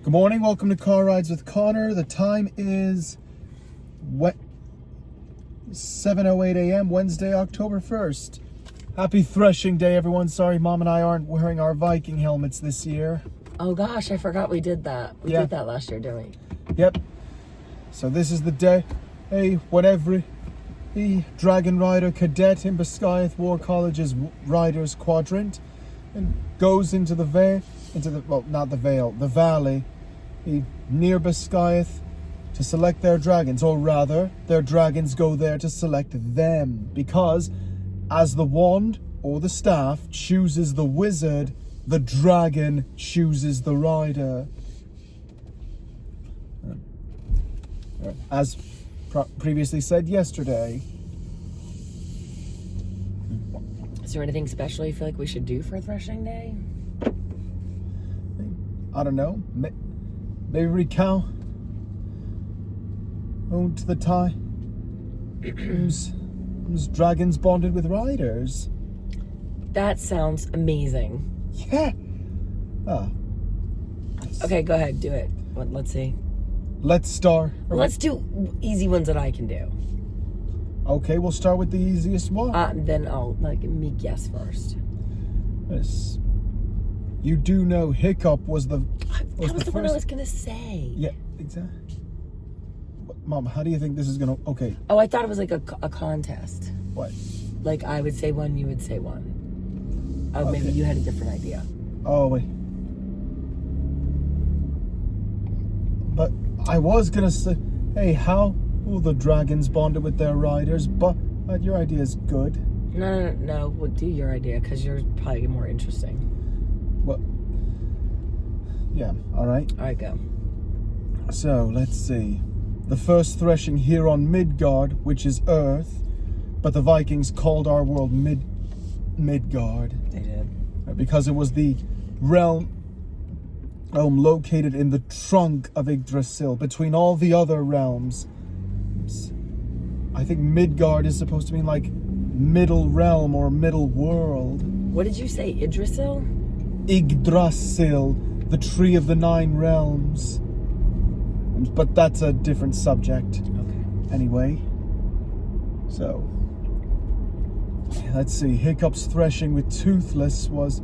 Good morning, welcome to Car Rides with Connor. The time is 7:08 a.m. Wednesday, October 1st. Happy Threshing Day, everyone. Sorry, Mom and I aren't wearing our Viking helmets this year. Oh gosh, I forgot we did that. We did that last year, didn't we? Yep. So this is the day when every Dragon Rider cadet in Biscayeth War College's Riders Quadrant and goes into the valley, near Biscayeth to select their dragons, or rather, their dragons go there to select them, because as the wand or the staff chooses the wizard, the dragon chooses the rider. As previously said yesterday. Is there anything special you feel like we should do for Threshing Day? I don't know. Maybe recount to the time whose dragons bonded with riders. That sounds amazing. Yeah. Okay, go ahead, do it. Let's see. Let's start. Let's do easy ones that I can do. Okay, we'll start with the easiest one. Then I'll me guess first. Yes. You do know Hiccup was the That was the one I was gonna say. Yeah, exactly. Mom, how do you think this is gonna? Okay. Oh, I thought it was like a contest. What? Like I would say one, you would say one. Oh, maybe you had a different idea. Oh wait. But I was gonna say, hey, how will the dragons bonded with their riders? But your idea is good. No. Well, do your idea because yours probably more interesting. Well, yeah. All right. All right, go. So let's see. The first threshing here on Midgard, which is Earth, but the Vikings called our world Midgard. They did. Because it was the realm located in the trunk of Yggdrasil, between all the other realms. I think Midgard is supposed to mean like middle realm or middle world. What did you say, Yggdrasil? Yggdrasil, the tree of the 9 realms. But that's a different subject. Okay. Anyway, so let's see. Hiccup's threshing with Toothless was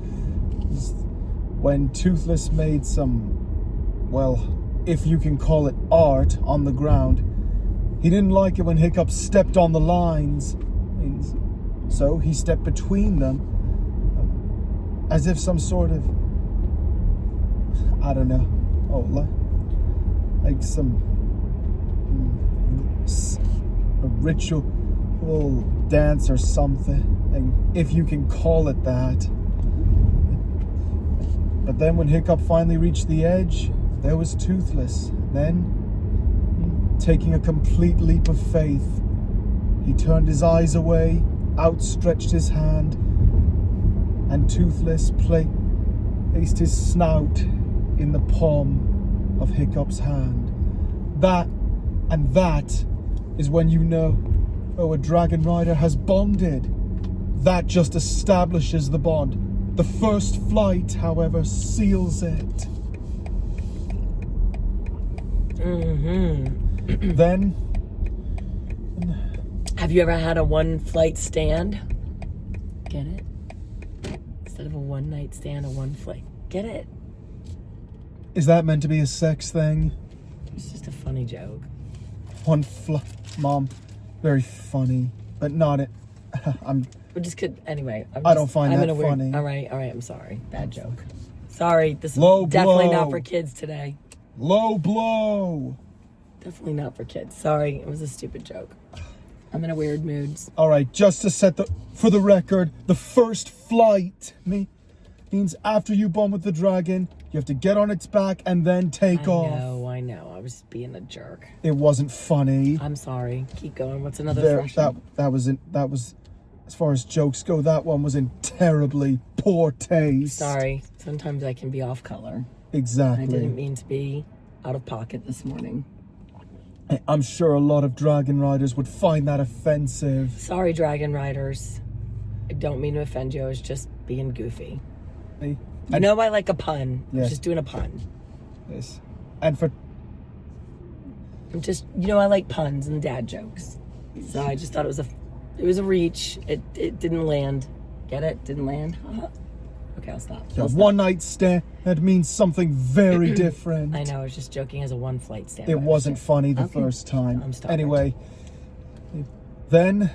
when Toothless made some, well, if you can call it art, on the ground. He didn't like it when Hiccup stepped on the lines, so he stepped between them, as if some sort of, I don't know, like some a ritual dance or something, and if you can call it that. But then when Hiccup finally reached the edge, there was Toothless. Then, taking a complete leap of faith, he turned his eyes away, outstretched his hand, and Toothless placed his snout in the palm of Hiccup's hand. That is when you know, a Dragon Rider has bonded. That just establishes the bond. The first flight, however, seals it. Then, have you ever had a one flight stand? Get it? Instead of a one night stand, a one flight. Get it? Is that meant to be a sex thing? It's just a funny joke. Mom, very funny, but not it. Anyway. I don't find that funny. All right, I'm sorry. Bad joke. Sorry, this is Low definitely blow. not for kids today. Low blow. Definitely not for kids. Sorry, it was a stupid joke. I'm in a weird mood. All right, just to for the record, the first flight means after you bond with the dragon, you have to get on its back and then take off. I know. I was being a jerk. It wasn't funny. I'm sorry. Keep going. What's another threshing? That was as far as jokes go, that one was in terribly poor taste. Sorry. Sometimes I can be off color. Exactly. I didn't mean to be out of pocket this morning. I'm sure a lot of Dragon Riders would find that offensive. Sorry, Dragon Riders. I don't mean to offend you. I was just being goofy. Hey, You know I like a pun. Yeah. I was just doing a pun. Yes. And for I'm just, I like puns and dad jokes. So I just thought it was a reach. It didn't land. Get it? Didn't land. Okay, I'll stop. a one-night stand, that means something very different. I know. I was just joking as a one-flight stand. It wasn't funny the first time. I'm stopping. Anyway, then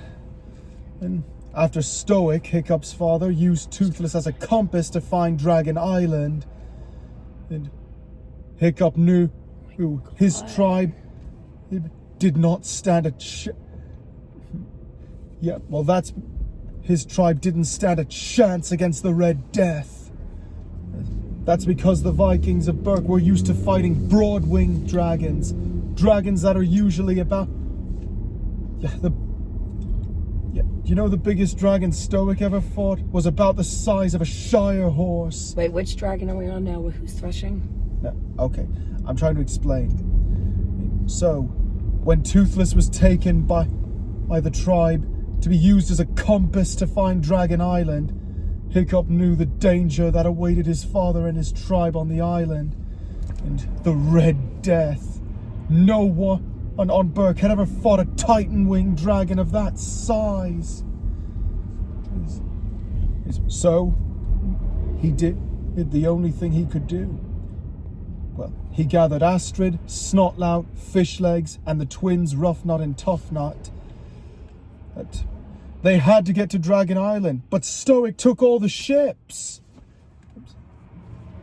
after Stoic, Hiccup's father used Toothless as a compass to find Dragon Island, and Hiccup knew his tribe did not stand a his tribe didn't stand a chance against the Red Death. That's because the Vikings of Berk were used to fighting broad-winged dragons that are usually about the biggest dragon Stoic ever fought was about the size of a Shire horse. Wait, which dragon are we on now? Who's threshing? No, okay, I'm trying to explain. So, when Toothless was taken by the tribe to be used as a compass to find Dragon Island, Hiccup knew the danger that awaited his father and his tribe on the island, and the Red Death. No one on Berk had ever fought a Titan-winged dragon of that size. So, he did the only thing he could do. Well, he gathered Astrid, Snotlout, Fishlegs, and the twins Roughnut and Toughnut. But they had to get to Dragon Island, but Stoic took all the ships.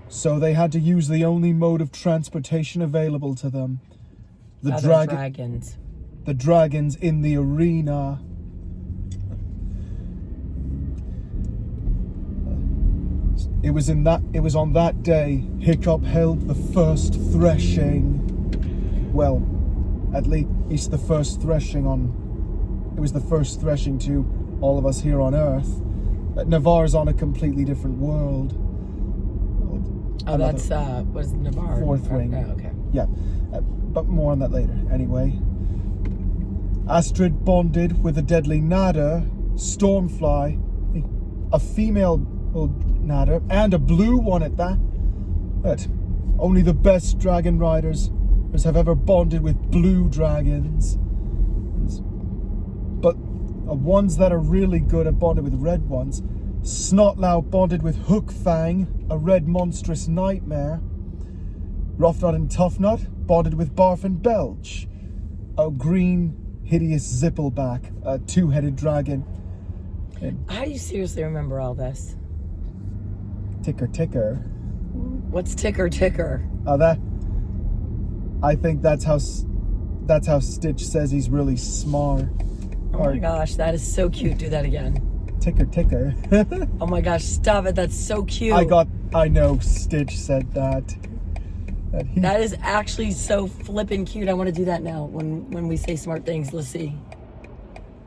So they had to use the only mode of transportation available to them. Dragons. The dragons in the arena. It was on that day Hiccup held the first threshing. Well, at least the first threshing it was the first threshing to all of us here on Earth. Navarre's on a completely different world. Oh, that's what is Navarre? Fourth ring. Oh, okay. Yeah, but more on that later. Anyway, Astrid bonded with a deadly Nadder, Stormfly, a female Nadder, and a blue one at that. But only the best dragon riders have ever bonded with blue dragons. But ones that are really good at bonding with red ones. Snotlout bonded with Hookfang, a red monstrous nightmare. Roughnut and Toughnut bonded with Barf and Belch, a green hideous zippleback, a two-headed dragon. And how do you seriously remember all this? Ticker. What's ticker? I think that's how Stitch says he's really smart. Oh my gosh, that is so cute. Do that again. Ticker. Oh my gosh, stop it. That's so cute. I know Stitch said that. That is actually so flippin' cute. I want to do that now when we say smart things. Let's see.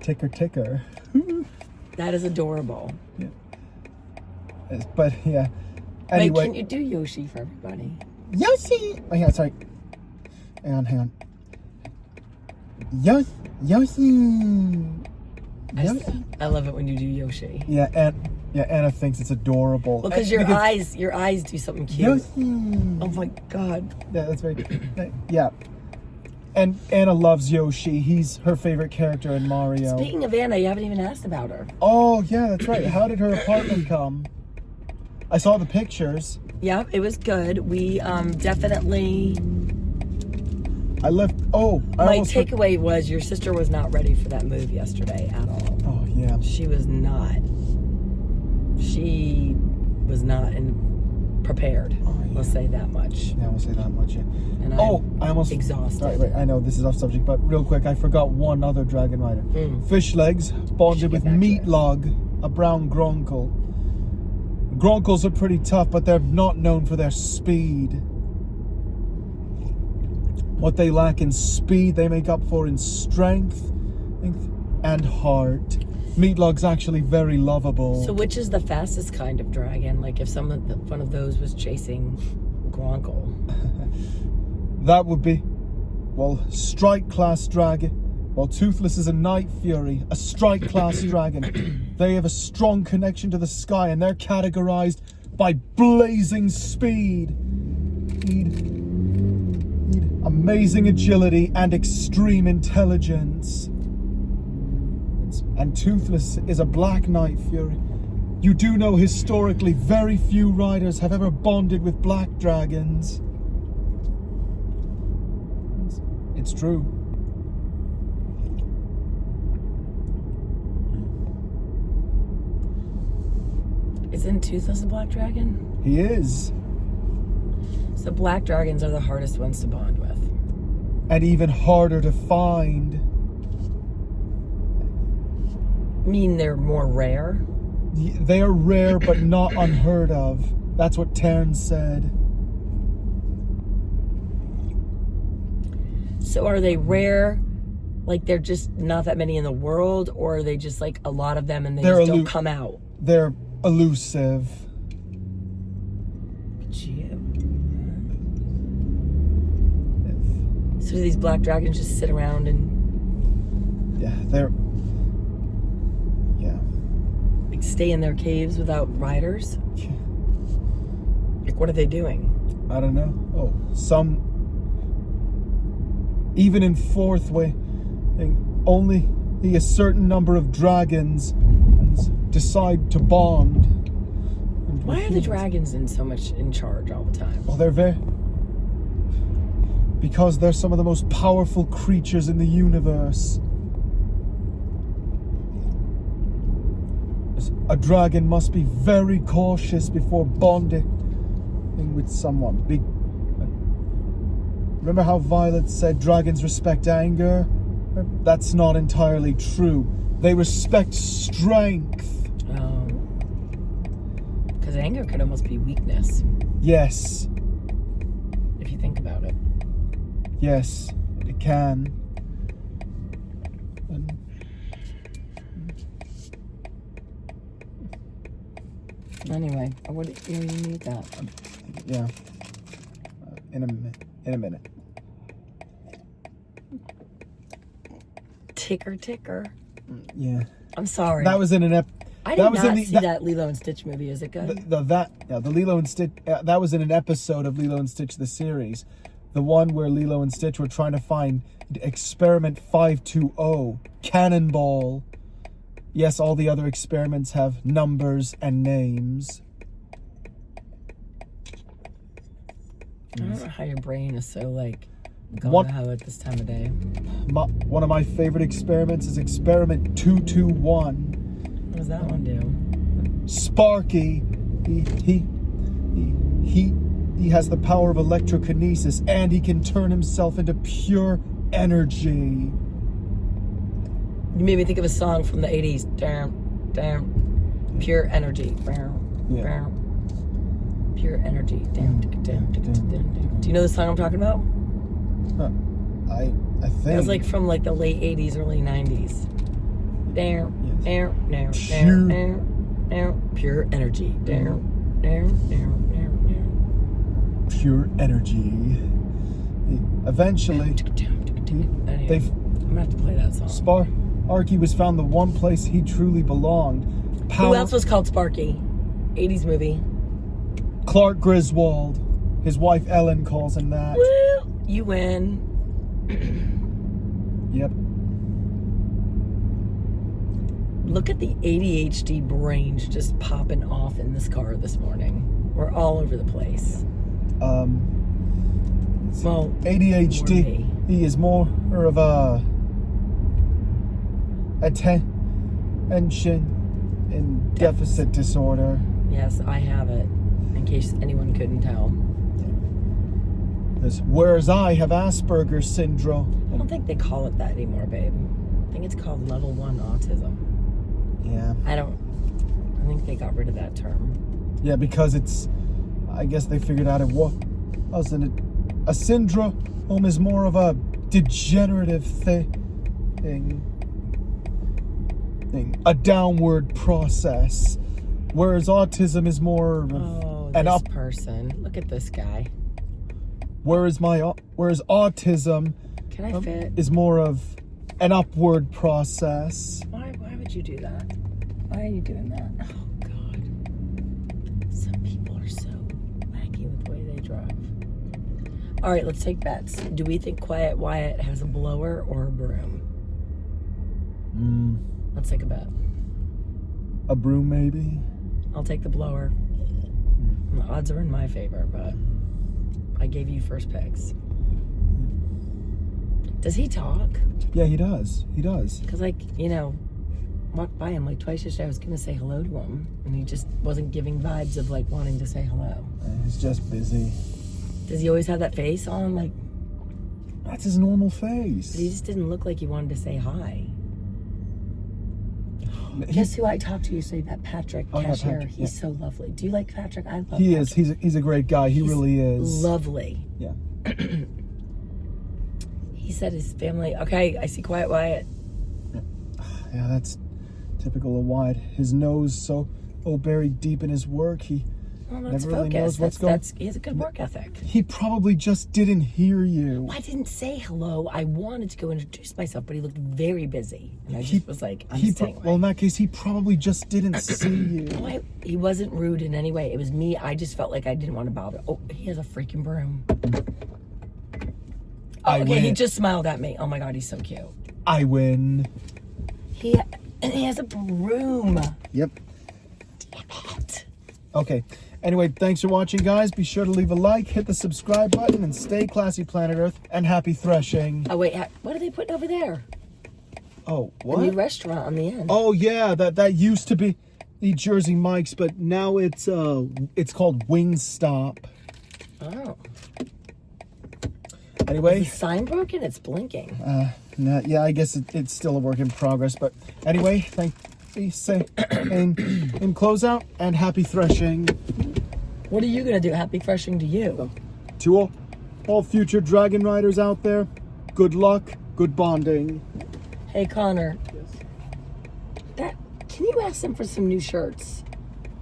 Ticker. That is adorable. Yeah. But yeah. Anyway. Wait, can you do Yoshi for everybody? Yoshi! Oh, yeah, sorry. Hang on. Yoshi! I love it when you do Yoshi. Yeah, Anna thinks it's adorable. Well, because your eyes do something cute. Yoshi! Oh my god. Yeah, that's very good. Yeah. And Anna loves Yoshi. He's her favorite character in Mario. Speaking of Anna, you haven't even asked about her. Oh, yeah, that's right. How did her apartment come? I saw the pictures. Yeah, it was good. We definitely... My takeaway was your sister was not ready for that move yesterday at all. Oh, yeah. She was not. She was not prepared. Oh, yeah. We'll say that much. Yeah, we'll say that much, yeah. And I almost exhausted. Right, I know this is off subject, but real quick, I forgot one other dragon rider. Fishlegs bonded with Meatlog, a brown Gronkle. Gronkles are pretty tough, but they're not known for their speed. What they lack in speed, they make up for in strength and heart. Meatlog's actually very lovable. So which is the fastest kind of dragon? Like if one of those was chasing Gronkle? That would be, strike class dragon. While Toothless is a Night Fury, a strike class dragon. They have a strong connection to the sky and they're categorized by blazing speed. amazing agility and extreme intelligence. And Toothless is a Black Knight Fury. You do know historically very few riders have ever bonded with black dragons. It's true. Isn't Toothless a black dragon? He is. So black dragons are the hardest ones to bond with. And even harder to find. I mean, they're more rare. They are rare but not unheard of. That's what Taryn said. So are they rare? Like they're just not that many in the world, or are they just like a lot of them and they just don't come out? They're elusive. So do these black dragons just sit around and like stay in their caves without riders? Yeah. Like what are they doing? I don't know. Oh, some even in fourth way, only a certain number of dragons decide to bond. Why are the dragons in charge all the time? Well, because they're some of the most powerful creatures in the universe. A dragon must be very cautious before bonding with someone. Remember how Violet said dragons respect anger? That's not entirely true. They respect strength. Oh. Because anger could almost be weakness. Yes. If you think about it. Yes, it can. Anyway, you need that. Yeah. In a minute. Ticker. Yeah. I'm sorry. That was in an I did not see that Lilo and Stitch movie. Is it good? The Lilo and Stitch. That was in an episode of Lilo and Stitch the series, the one where Lilo and Stitch were trying to find Experiment 520, Cannonball. Yes, all the other experiments have numbers and names. I don't know how your brain is so like going to hell at this time of day. One of my favorite experiments is Experiment 221. What does that one do? Sparky, he has the power of electrokinesis, and he can turn himself into pure energy. You made me think of a song from the 80s. Damn. Pure energy. Yeah. Pure energy. Damn. Do you know the song I'm talking about? I think it was like from like the late 80s, early 90s. Pure energy. Pure energy. Eventually, I'm gonna have to play that song. Sparky was found the one place he truly belonged. Who else was called Sparky? 80s movie. Clark Griswold. His wife Ellen calls him that. Woo! You win. Yep. Look at the ADHD brains just popping off in this car this morning. We're all over the place. Well, ADHD. He is more of a attention and deficit disorder. Yes, I have it. In case anyone couldn't tell. Whereas I have Asperger's syndrome. I don't think they call it that anymore, babe. I think it's called level 1 autism. Yeah. I think they got rid of that term. Yeah, because I guess they figured out a syndrome is more of a degenerative thing. A downward process. Whereas autism is more of person. Look at this guy. Whereas autism Can I fit? is more of an upward process. Why would you do that? Why are you doing that? Oh God. Some people are so wacky with the way they drive. All right, let's take bets. Do we think Quiet Wyatt has a blower or a broom? Let's take a bet. A broom, maybe? I'll take the blower. The odds are in my favor, but I gave you first picks. Does he talk? Yeah, he does. He does. Because, like, you know, walked by him like twice yesterday. I was going to say hello to him, and he just wasn't giving vibes of, like, wanting to say hello. He's just busy. Does he always have that face on? Like, that's his normal face. but he just didn't look like he wanted to say hi. Guess who I talked to yesterday? That Patrick cashier. Patrick, He's so lovely. Do you like Patrick? I love He Patrick. is. He's a great guy. He's really is. Lovely. Yeah. He said his family, okay, I see Quiet Wyatt. Yeah, that's typical of Wyatt. His nose so buried deep in his work. He That's never really focus. knows what's going on. He has a good work ethic. He probably just didn't hear you. I didn't say hello. I wanted to go introduce myself, but he looked very busy. And I just was like, I'm staying away. Well, in that case, he probably just didn't see you. No, he wasn't rude in any way. It was me. I just felt like I didn't want to bother. Oh, he has a freaking broom. Oh, okay, he just smiled at me. Oh my God, he's so cute. I win. He has a broom. Yep. Damn it. Okay. Anyway, thanks for watching, guys. Be sure to leave a like, hit the subscribe button, and stay classy, Planet Earth, and happy threshing. Oh, wait. What are they putting over there? Oh, A what? new restaurant on the end. Oh, yeah. That used to be the Jersey Mike's, but now it's called Wingstop. Oh. Anyway. Is the sign broken? It's blinking. Yeah, I guess it's still a work in progress, but anyway, be safe in closeout, and happy threshing. What are you going to do? Happy threshing to you. To all future dragon riders out there, good luck, good bonding. Hey, Connor. Yes. Can you ask them for some new shirts?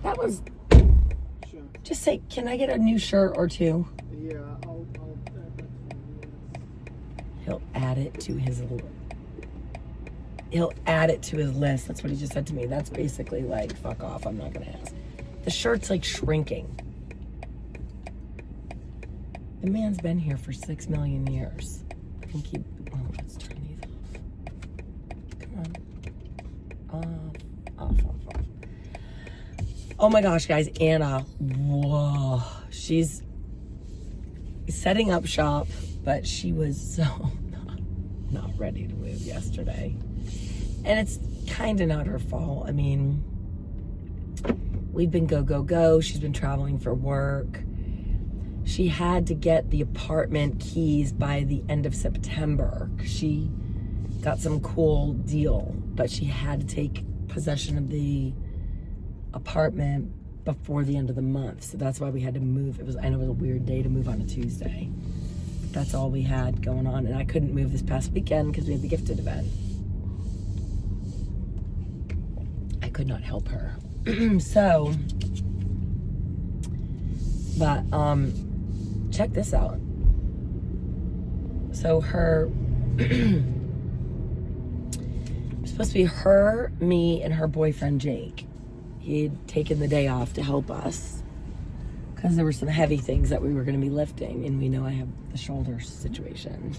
That was... Sure. Just say, can I get a new shirt or two? Yeah, I'll He'll add it to his... He'll add it to his list. That's what he just said to me. That's basically like, fuck off. I'm not going to ask. The shirt's like shrinking. The man's been here for 6 million years. I think he... Oh, let's turn these off. Come on. Off. Oh my gosh, guys. Anna. Whoa. She's setting up shop, but she was so not ready to move yesterday. And it's kind of not her fault. I mean, we've been go. She's been traveling for work. She had to get the apartment keys by the end of September. She got some cool deal, but she had to take possession of the apartment before the end of the month. So that's why we had to move. I know it was a weird day to move on a Tuesday. But that's all we had going on. And I couldn't move this past weekend because we had the gifted event. I could not help her. So, but check this out. So her it was supposed to be her, me, and her boyfriend Jake. He had taken the day off to help us because there were some heavy things that we were going to be lifting, and we know I have the shoulder situation,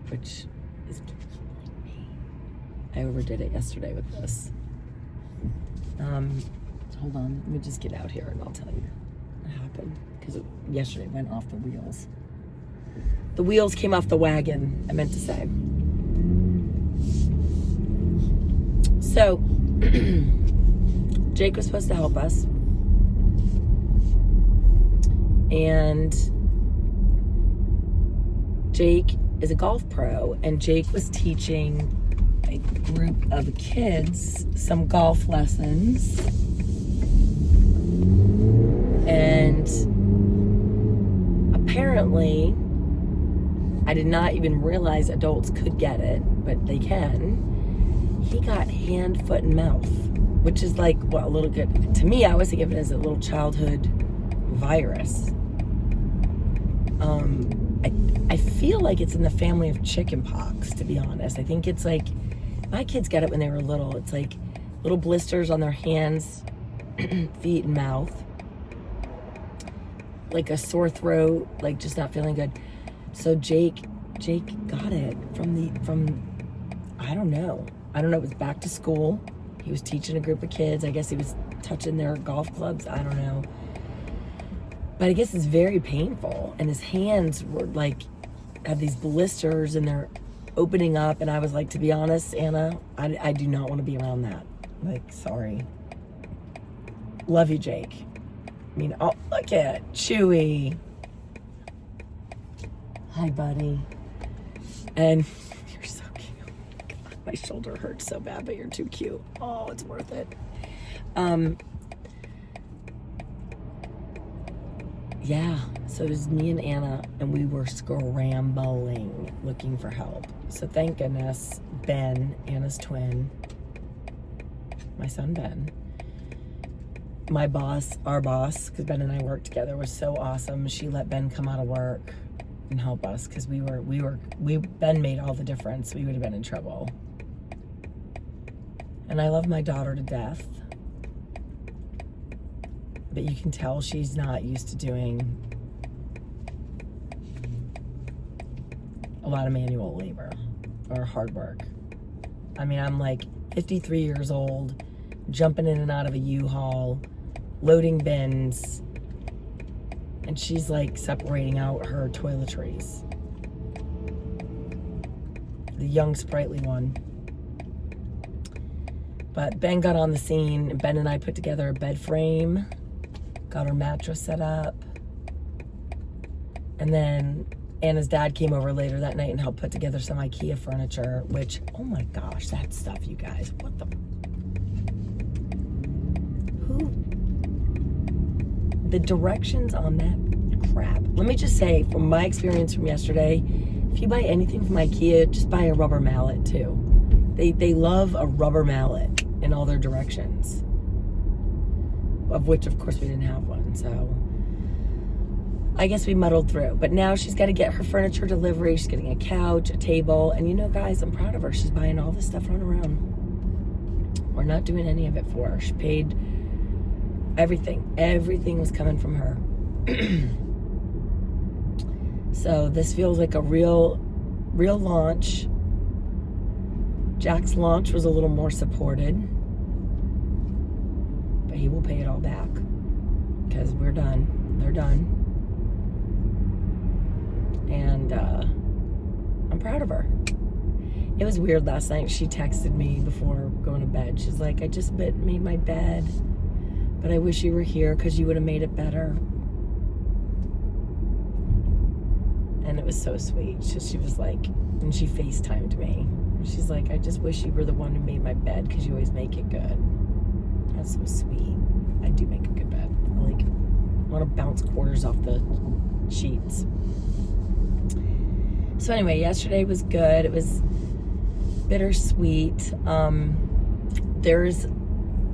which is killing me. I overdid it yesterday with this. Hold on, let me just get out here and I'll tell you what happened, because yesterday it went off the wheels. The wheels came off the wagon, I meant to say. So, Jake was supposed to help us, and Jake is a golf pro, and Jake was teaching a group of kids some golf lessons, and apparently I did not even realize adults could get it, but they can. He got hand, foot, and mouth, which is like, what, a little good to me. I always think of it as a little childhood virus. I feel like it's in the family of chicken pox, to be honest. I think it's like, my kids got it when they were little. It's like little blisters on their hands, feet, and mouth. Like a sore throat, like just not feeling good. So Jake got it from I don't know. It was back to school. He was teaching a group of kids. I guess he was touching their golf clubs. I don't know. But I guess it's very painful. And his hands were like, had these blisters and they're opening up. And I was like, to be honest, Anna, I do not want to be around that. Like, sorry. Love you, Jake. I mean, oh, look at Chewy. Hi, buddy. And you're so cute. God, my shoulder hurts so bad, but you're too cute. Oh, it's worth it. Yeah, so it was me and Anna, and we were scrambling, looking for help. So thank goodness, Ben, Anna's twin, my son Ben, my boss, our boss, because Ben and I worked together, was so awesome. She let Ben come out of work and help us, because Ben made all the difference. We would have been in trouble. And I love my daughter to death. But you can tell she's not used to doing a lot of manual labor or hard work. I mean, I'm like 53 years old, jumping in and out of a U-Haul, loading bins, and she's like separating out her toiletries. The young, sprightly one. But Ben got on the scene, and Ben and I put together a bed frame, got her mattress set up, and then Anna's dad came over later that night and helped put together some IKEA furniture, which, oh my gosh, that stuff, you guys, what the, the directions on that crap. Let me just say, from my experience from yesterday, if you buy anything from IKEA, just buy a rubber mallet too. They love a rubber mallet in all their directions. Of which, of course, we didn't have one, so I guess we muddled through. But now she's got to get her furniture delivery. She's getting a couch, a table, and you know, guys, I'm proud of her. She's buying all this stuff running around. We're not doing any of it for her. She paid everything. Everything was coming from her. So this feels like a real launch. Jack's launch was a little more supported. He will pay it all back because we're done. They're done. And I'm proud of her. It was weird last night. She texted me before going to bed. She's like, I just made my bed, but I wish you were here because you would have made it better. And it was so sweet. She was like, and she FaceTimed me. She's like, I just wish you were the one who made my bed because you always make it good. That's so sweet. I do make a good bed. I want to bounce quarters off the sheets. So anyway, yesterday was good. It was bittersweet.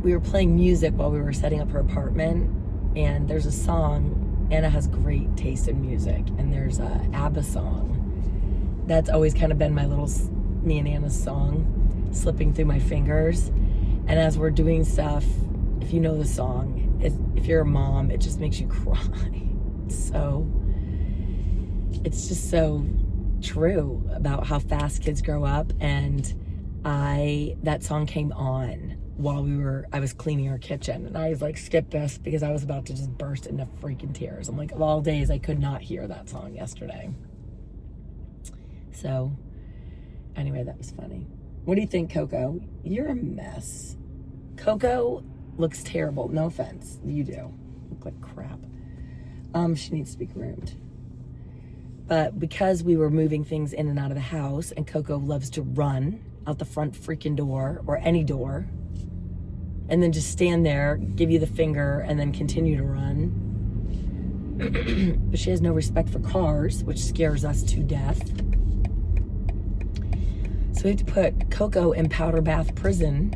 We were playing music while we were setting up her apartment, and there's a song. Anna has great taste in music, and there's a ABBA song. That's always kind of been me and Anna's song, slipping through my fingers. And as we're doing stuff, if you know the song, if you're a mom, it just makes you cry. It's just so true about how fast kids grow up. And that song came on while I was cleaning our kitchen. And I was like, skip this because I was about to just burst into freaking tears. I'm like, of all days, I could not hear that song yesterday. So anyway, that was funny. What do you think, Coco? You're a mess. Coco looks terrible. No offense. You do. Look like crap. She needs to be groomed. But because we were moving things in and out of the house, and Coco loves to run out the front freaking door, or any door, and then just stand there, give you the finger, and then continue to run. But she has no respect for cars, which scares us to death. So we have to put Coco in powder bath prison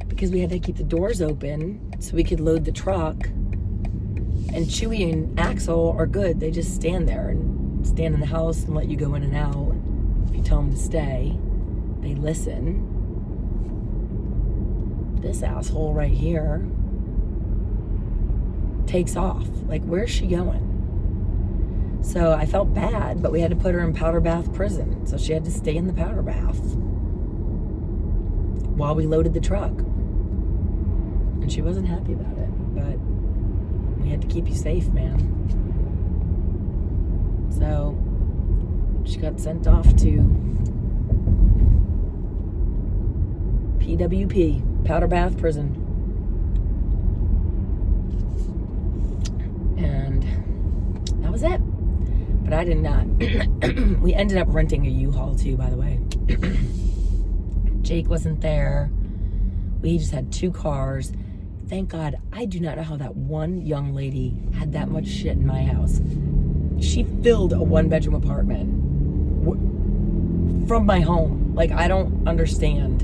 because we had to keep the doors open so we could load the truck. And Chewy and Axel are good. They just stand there and stand in the house and let you go in and out. If you tell them to stay, they listen. This asshole right here takes off. Like, where's she going? So I felt bad, but we had to put her in powder bath prison. So she had to stay in the powder bath while we loaded the truck. And she wasn't happy about it, but we had to keep you safe, man. So she got sent off to PWP, powder bath prison. And that was it. But I did not. We ended up renting a U-Haul too, by the way. Jake wasn't there. We just had 2 cars. Thank God, I do not know how that one young lady had that much shit in my house. She filled a 1-bedroom apartment from my home. Like, I don't understand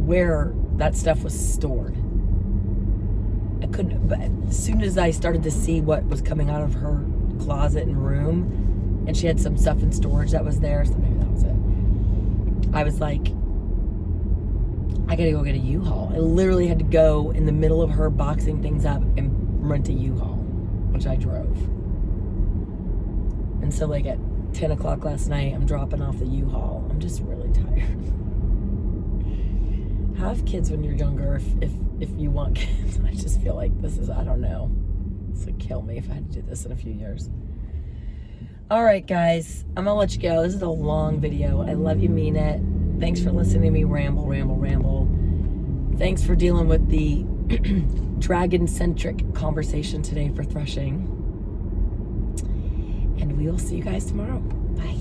where that stuff was stored. I couldn't, but as soon as I started to see what was coming out of her closet and room, and she had some stuff in storage that was there, so maybe that was it. I was like, I gotta go get a U-Haul. I literally had to go in the middle of her boxing things up and rent a U-Haul, which I drove. And so like at 10 o'clock last night, I'm dropping off the U-Haul. I'm just really tired. Have kids when you're younger if you want kids. I just feel like this is, I don't know. This would kill me if I had to do this in a few years. All right, guys, I'm gonna let you go. This is a long video. I love you, mean it. Thanks for listening to me ramble. Thanks for dealing with the dragon-centric conversation today for Threshing. And we will see you guys tomorrow. Bye.